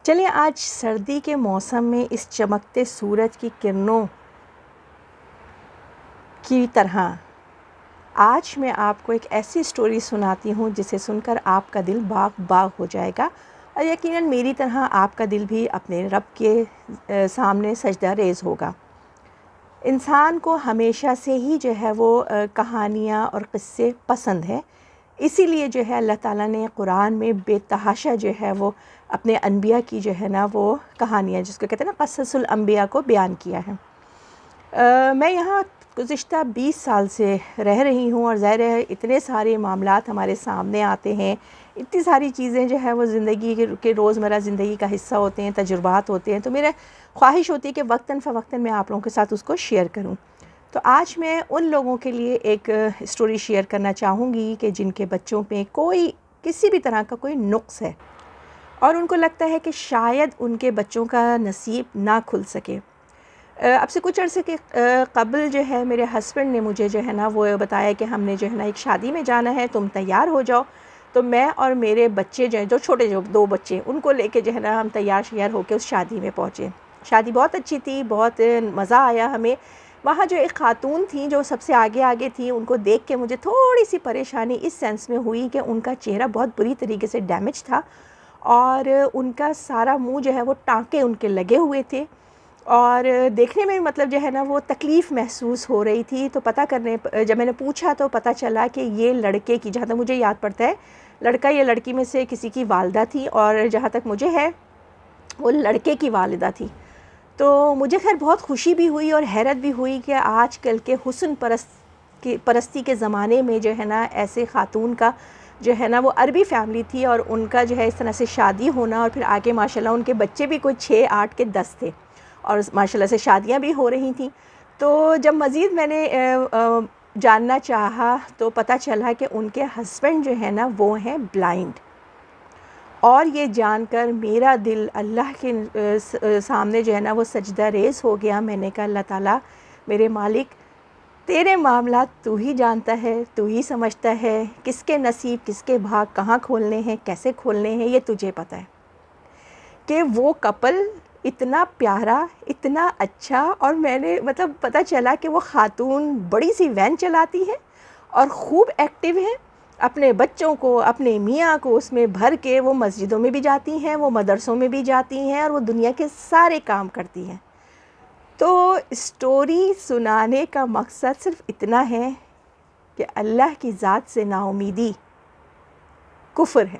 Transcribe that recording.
چلیں آج سردی کے موسم میں اس چمکتے سورج کی کرنوں کی طرح آج میں آپ کو ایک ایسی سٹوری سناتی ہوں جسے سن کر آپ کا دل باغ باغ ہو جائے گا، اور یقیناً میری طرح آپ کا دل بھی اپنے رب کے سامنے سجدہ ریز ہوگا۔ انسان کو ہمیشہ سے ہی جو ہے وہ کہانیاں اور قصے پسند ہیں، اسی لیے جو ہے اللہ تعالیٰ نے قرآن میں بے تحاشا جو ہے وہ اپنے انبیاء کی جو ہے نا وہ کہانیاں، جس کو کہتے ہیں نا قصص الانبیاء، کو بیان کیا ہے۔ میں یہاں گزشتہ 20 سال سے رہ رہی ہوں، اور ظاہر ہے اتنے سارے معاملات ہمارے سامنے آتے ہیں، اتنی ساری چیزیں جو ہے وہ زندگی کے روزمرہ زندگی کا حصہ ہوتے ہیں، تجربات ہوتے ہیں، تو میرا خواہش ہوتی ہے کہ وقتاً فوقتاً میں آپ لوگوں کے ساتھ اس کو شیئر کروں۔ تو آج میں ان لوگوں کے لیے ایک سٹوری شیئر کرنا چاہوں گی کہ جن کے بچوں پہ کسی بھی طرح کا کوئی نقص ہے، اور ان کو لگتا ہے کہ شاید ان کے بچوں کا نصیب نہ کھل سکے۔ اب سے کچھ عرصے کے قبل جو ہے میرے ہسبینڈ نے مجھے جو ہے نا وہ بتایا کہ ہم نے جو ہے نا ایک شادی میں جانا ہے، تم تیار ہو جاؤ۔ تو میں اور میرے بچے جو چھوٹے 2 بچے، ان کو لے کے جو ہے نا ہم تیار ہو کے اس شادی میں پہنچے۔ شادی بہت اچھی تھی، بہت مزہ آیا ہمیں۔ وہاں جو ایک خاتون تھیں جو سب سے آگے تھیں، ان کو دیکھ کے مجھے تھوڑی سی پریشانی اس سینس میں ہوئی کہ ان کا چہرہ بہت بری طریقے سے ڈیمیج تھا، اور ان کا سارا منہ جو ہے وہ ٹانکے ان کے لگے ہوئے تھے، اور دیکھنے میں مطلب جو ہے نا وہ تکلیف محسوس ہو رہی تھی۔ تو جب میں نے پوچھا تو پتہ چلا کہ یہ لڑکے کی، جہاں تک مجھے یاد پڑتا ہے، لڑکا یا لڑکی میں سے کسی کی والدہ تھی، اور جہاں تک مجھے ہے وہ لڑکے کی والدہ تھی۔ تو مجھے خیر بہت خوشی بھی ہوئی اور حیرت بھی ہوئی کہ آج کل کے حسن پرستی کے زمانے میں جو ہے نا ایسے خاتون کا جو ہے نا وہ عربی فیملی تھی، اور ان کا جو ہے اس طرح سے شادی ہونا، اور پھر آگے ماشاءاللہ ان کے بچے بھی کوئی 6 8 کے 10 تھے، اور ماشاءاللہ سے شادیاں بھی ہو رہی تھیں۔ تو جب مزید میں نے جاننا چاہا تو پتہ چلا کہ ان کے ہسبینڈ جو ہے نا وہ ہیں بلائنڈ، اور یہ جان کر میرا دل اللہ کے سامنے جو ہے نا وہ سجدہ ریز ہو گیا۔ میں نے کہا اللہ تعالیٰ میرے مالک، تیرے معاملات تو ہی جانتا ہے، تو ہی سمجھتا ہے، کس کے نصیب کس کے بھاگ کہاں کھولنے ہیں، کیسے کھولنے ہیں، یہ تجھے پتہ ہے۔ کہ وہ کپل اتنا پیارا، اتنا اچھا، اور میں نے مطلب پتہ چلا کہ وہ خاتون بڑی سی وین چلاتی ہے اور خوب ایکٹیو ہے، اپنے بچوں کو، اپنے میاں کو اس میں بھر کے وہ مسجدوں میں بھی جاتی ہیں، وہ مدرسوں میں بھی جاتی ہیں، اور وہ دنیا کے سارے کام کرتی ہیں۔ تو اسٹوری سنانے کا مقصد صرف اتنا ہے کہ اللہ کی ذات سے نا امیدی کفر ہے۔